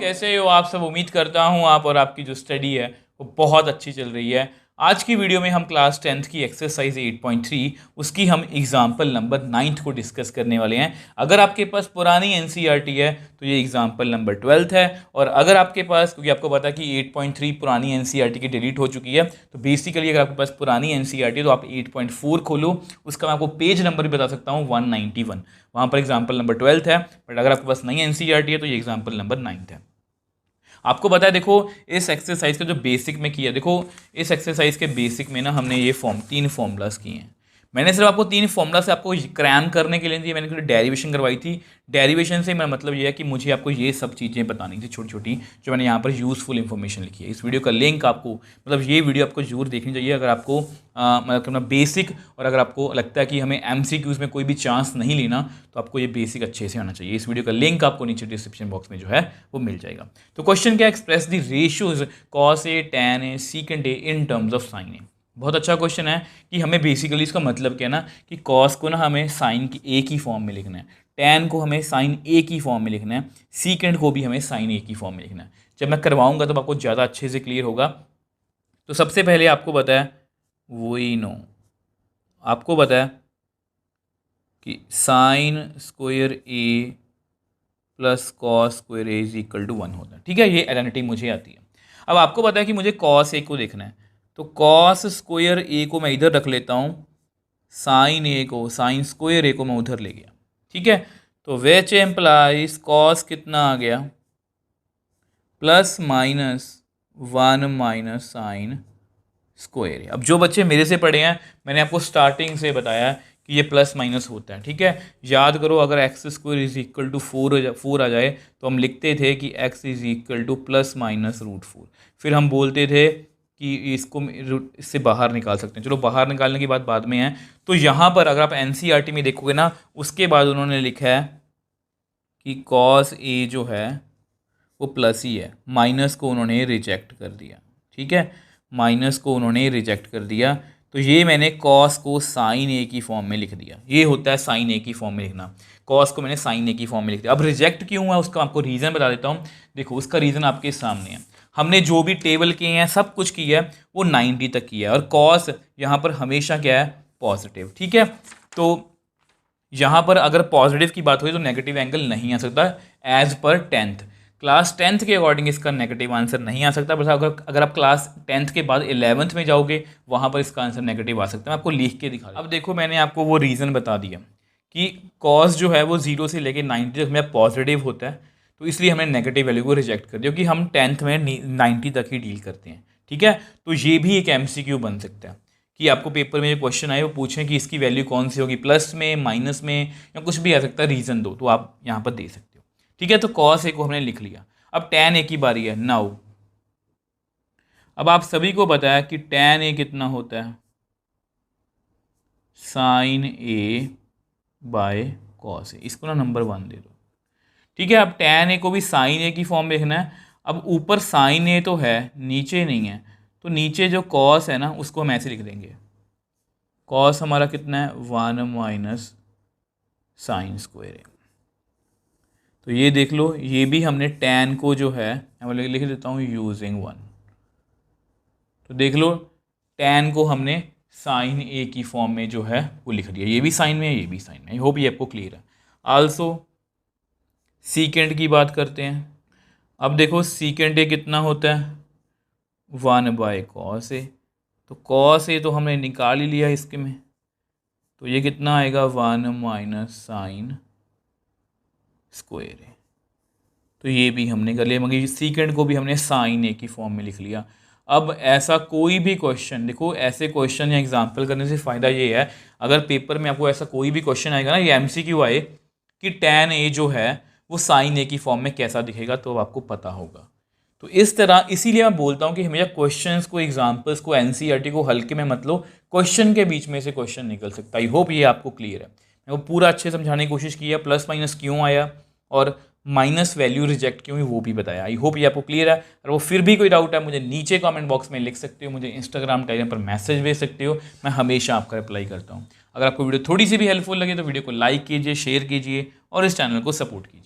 कैसे हो आप सब। उम्मीद करता हूँ आप और आपकी जो स्टडी है वो बहुत अच्छी चल रही है। आज की वीडियो में हम क्लास 10th की एक्सरसाइज 8.3 उसकी हम एग्जाम्पल नंबर 9 को डिस्कस करने वाले हैं। अगर आपके पास पुरानी एनसीईआरटी है तो ये एग्जाम्पल नंबर 12 है, और अगर आपके पास, क्योंकि आपको पता है कि 8.3 पुरानी एनसीईआरटी की डिलीट हो चुकी है, तो बेसिकली अगर आपके पास पुरानी एनसीईआरटी है तो आप 8.4 खोलो। उसका मैं आपको पेज नंबर भी बता सकता हूँ 191, वहाँ पर एग्जाम्पल नंबर 12 है। बट अगर आपके पास नई एनसीईआरटी है तो ये एग्जाम्पल नंबर 9 है। आपको पता है, देखो इस एक्सरसाइज का जो बेसिक में किया, देखो इस एक्सरसाइज के बेसिक में ना हमने ये तीन फॉर्मूलाज किए हैं। मैंने सिर्फ आपको तीन फॉर्मूला से आपको क्रैम करने के लिए दिए, मैंने थोड़ी डेरिवेशन करवाई थी। डेरिवेशन से मेरा मतलब ये है कि मुझे आपको ये सब चीज़ें बतानी थी छोटी छोटी, जो मैंने यहाँ पर यूज़फुल इन्फॉर्मेशन लिखी है। इस वीडियो का लिंक आपको, मतलब ये वीडियो आपको जरूर देखनी चाहिए अगर आपको मतलब बेसिक, और अगर आपको लगता है कि हमें एमसीक्यूज़ में कोई भी चांस नहीं लेना तो आपको ये बेसिक अच्छे से आना चाहिए। इस वीडियो का लिंक आपको नीचे डिस्क्रिप्शन बॉक्स में जो है वो मिल जाएगा। तो क्वेश्चन क्या, express the ratios cos A, tan A, secant A in terms of sine A. बहुत अच्छा क्वेश्चन है कि हमें बेसिकली इसका मतलब क्या है ना, कि कॉस को ना हमें साइन की ए की फॉर्म में लिखना है, टैन को हमें साइन ए की फॉर्म में लिखना है, सीकेंट को भी हमें साइन ए की फॉर्म में लिखना है। जब मैं करवाऊंगा तब आपको ज़्यादा अच्छे से क्लियर होगा। तो सबसे पहले आपको बताया वही नो, आपको बताया कि sine square A plus cos square A is equal to 1 होता है। ठीक है, ये आइडेंटिटी मुझे आती है। अब आपको पता है कि मुझे कॉस ए को देखना है, तो कॉस स्क्वायर ए को मैं इधर रख लेता हूँ, साइन ए को, साइन स्क्वायर ए को मैं उधर ले गया। ठीक है, तो विच एम्प्लाइज कॉस कितना आ गया, plus minus 1 minus sine square A. अब जो बच्चे मेरे से पढ़े हैं, मैंने आपको स्टार्टिंग से बताया कि ये प्लस माइनस होता है। ठीक है, याद करो, अगर x square is equal to 4 आ जाए तो हम लिखते थे कि x is equal to plus minus root 4। फिर हम बोलते थे कि इसको इससे बाहर निकाल सकते हैं। चलो बाहर निकालने की बात बाद में है। तो यहाँ पर अगर आप एनसीईआरटी में देखोगे ना, उसके बाद उन्होंने लिखा है कि कॉस ए जो है वो प्लस ही है, माइनस को उन्होंने रिजेक्ट कर दिया। ठीक है, माइनस को उन्होंने रिजेक्ट कर दिया, तो ये मैंने कॉस को साइन ए की फॉर्म में लिख दिया। ये होता है साइन ए की फॉर्म में लिखना, कॉस को मैंने साइन ए की फॉर्म में लिख दिया। अब रिजेक्ट क्यों हुआ उसका आपको रीज़न बता देता हूँ। देखो उसका रीज़न आपके सामने है, हमने जो भी टेबल किए हैं सब कुछ किया है वो 90 तक किया है, और कॉस यहाँ पर हमेशा क्या है, पॉजिटिव। ठीक है, तो यहाँ पर अगर पॉजिटिव की बात हुई तो नेगेटिव एंगल नहीं आ सकता as per 10th class 10th के अकॉर्डिंग इसका नेगेटिव आंसर नहीं आ सकता। बस अगर आप क्लास 10th के बाद 11th में जाओगे वहाँ पर इसका आंसर नेगेटिव आ सकता है। मैं आपको लिख के दिखा, अब देखो मैंने आपको वो रीज़न बता दिया कि कॉस जो है वो 0 से लेके 90 तक में पॉजिटिव होता है, तो इसलिए हमने नेगेटिव वैल्यू को रिजेक्ट कर दिया, क्योंकि हम 10th में 90 तक ही डील करते हैं। ठीक है, तो ये भी एक MCQ बन सकता है कि आपको पेपर में जो क्वेश्चन आए वो पूछें कि इसकी वैल्यू कौन सी होगी, प्लस में, माइनस में, या कुछ भी आ सकता है, रीज़न दो, तो आप यहाँ पर दे सकते हो। ठीक है, तो कॉस ए को हमने लिख लिया। अब टैन ए की बारी है। नाउ अब आप सभी को बताया कि टैन ए कितना होता है, sign A by cos A. इसको ना नंबर 1 दे दो। ठीक है, अब टैन ए को भी साइन ए की फॉर्म में लिखना है। अब ऊपर साइन ए तो है, नीचे नहीं है, तो नीचे जो कॉस है ना उसको हम ऐसे लिख देंगे, कॉस हमारा कितना है 1 माइनस साइन स्क्वायर ए। तो ये देख लो, ये भी हमने टैन को जो है, मैं लिख देता हूँ यूजिंग 1। तो देख लो टैन को हमने साइन ए की फॉर्म में जो है वो लिख दिया। ये भी साइन में है, ये भी साइन में। आई होप ये आपको क्लियर है। आल्सो सीकेंट की बात करते हैं। अब देखो सीकेंट ए कितना होता है, 1 बाय कॉस ए। तो कॉस ए तो हमने निकाल ही लिया इसके में, तो ये कितना आएगा 1 माइनस साइन स्क्वायर ए। तो ये भी हमने कर लिया, मगर सीकेंट को भी हमने साइन ए की फॉर्म में लिख लिया। अब ऐसा कोई भी क्वेश्चन, देखो ऐसे क्वेश्चन या एग्जाम्पल करने से फ़ायदा ये है, अगर पेपर में आपको ऐसा कोई भी क्वेश्चन आएगा ना, ये MCQ आए कि टैन ए जो है वो साइन ए की फॉर्म में कैसा दिखेगा, तो आपको पता होगा। तो इस तरह, इसीलिए मैं बोलता हूँ कि हमेशा क्वेश्चंस को, एग्जाम्पल्स को, NCERT को हल्के में मत लो, क्वेश्चन के बीच में से क्वेश्चन निकल सकता है। आई होप ये आपको क्लियर है। मैं वो पूरा अच्छे समझाने की कोशिश की है, प्लस माइनस क्यों आया और माइनस वैल्यू रिजेक्ट क्यों हुई वो भी बताया। आई होप ये आपको क्लियर है। और वो फिर भी कोई डाउट है मुझे नीचे कमेंट बॉक्स में लिख सकते हो, मुझे इंस्टाग्राम, टेलीग्राम पर मैसेज भेज सकते हो, मैं हमेशा आपका रिप्लाई करता हूँ। अगर आपको वीडियो थोड़ी सी भी हेल्पफुल लगे तो वीडियो को लाइक कीजिए, शेयर कीजिए और इस चैनल को सपोर्ट कीजिए।